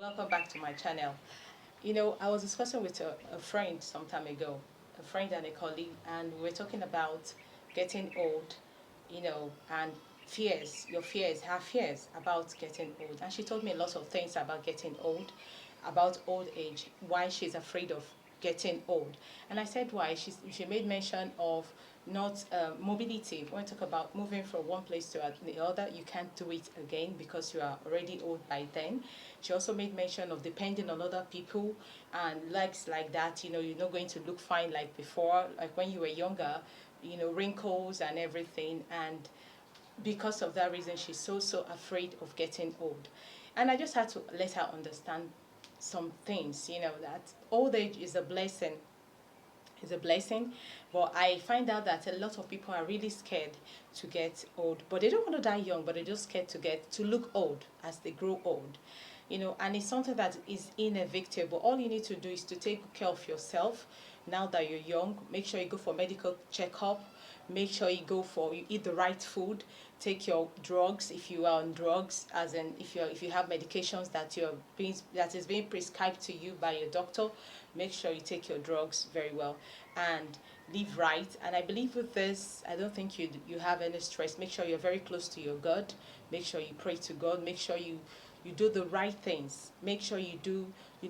Welcome back to my channel. I was discussing with a friend some time ago, a friend and a colleague, and we were talking about getting old, and fears, your fears, her fears about getting old. And she told me a lot of things about getting old, about old age, why she's afraid of getting old. And I said why. She made mention of not mobility. When we talk about moving from one place to the other, you can't do it again because you are already old by then. She also made mention of depending on other people and likes like that. You're not going to look fine like before, like when you were younger. Wrinkles and everything. And because of that reason, she's so afraid of getting old. And I just had to let her understand some things. That old age is a blessing. But I find out that a lot of people are really scared to get old, but they don't want to die young, but they're just scared to look old as they grow old. And it's something that is inevitable. All you need to do is to take good care of yourself. Now that you're young, make sure you go for medical checkup. Make sure you eat the right food. Take your drugs if you are on drugs, as in if you have medications that is being prescribed to you by your doctor. Make sure you take your drugs very well and live right. And I believe with this, I don't think you have any stress. Make sure you're very close to your God. Make sure you pray to God. Make sure you do the right things. Make sure you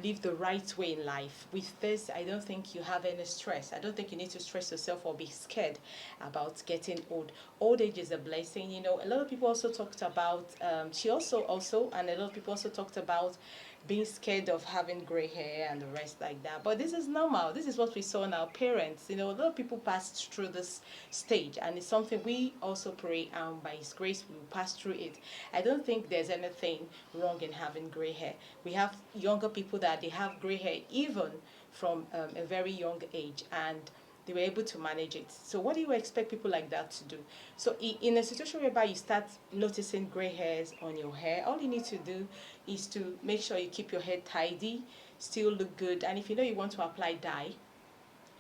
live the right way in life. With this, I don't think you have any stress. I don't think you need to stress yourself or be scared about getting old. Old age is a blessing. A lot of people also talked about, she also, and a lot of people also talked about being scared of having gray hair and the rest like that. But this is normal. This is what we saw in our parents. A lot of people passed through this stage, and it's something we also pray, and by His grace we will pass through it. I don't think there's anything wrong in having gray hair. We have younger people that they have gray hair even from a very young age, and they were able to manage it. So what do you expect people like that to do? So in a situation whereby you start noticing gray hairs on your hair, all you need to do is to make sure you keep your hair tidy, still look good. And if you know you want to apply dye,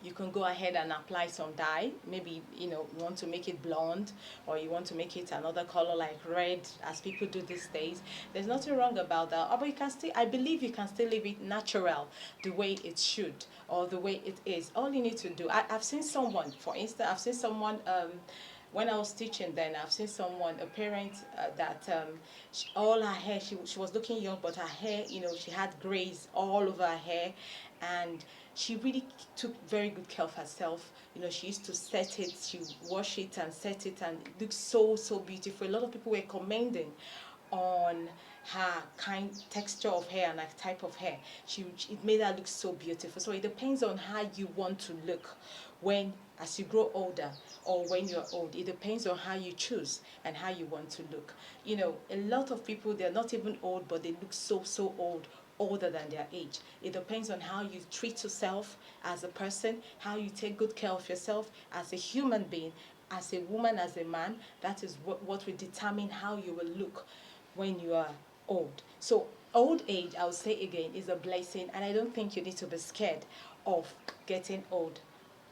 you can go ahead and apply some dye. Maybe you want to make it blonde, or you want to make it another color like red, as people do these days. There's nothing wrong about that. But I believe you can still leave it natural, the way it should, or the way it is. All you need to do, I've seen someone, for instance, I've seen someone, when I was teaching then, I've seen someone, a parent, that all her hair, she was looking young, but her hair, she had grays all over her hair. And she really took very good care of herself. She used to set it, she wash it and set it, and it looks so beautiful. A lot of people were commending on her kind texture of hair and her type of hair. It made her look so beautiful. So it depends on how you want to look when as you grow older, or when you're old. It depends on how you choose and how you want to look. A lot of people, they're not even old, but they look so old, older than their age. It depends on how you treat yourself as a person, how you take good care of yourself as a human being, as a woman, as a man. That is what will determine how you will look when you are old. So old age, I'll say again, is a blessing, and I don't think you need to be scared of getting old.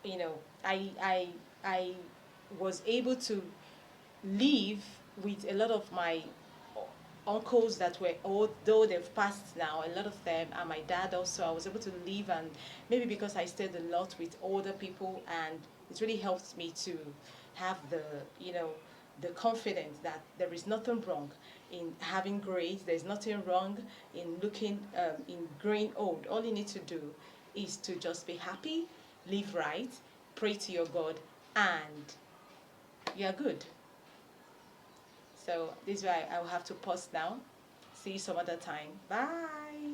You know, I was able to live with a lot of my uncles that were old, though they've passed now, a lot of them, and my dad also. I was able to live, and maybe because I stayed a lot with older people, and it really helped me to have the confidence that there is nothing wrong in having grace. There's nothing wrong in looking, in growing old. All you need to do is to just be happy, live right, pray to your God, and you're good. So this is why I will have to pause now. See you some other time. Bye.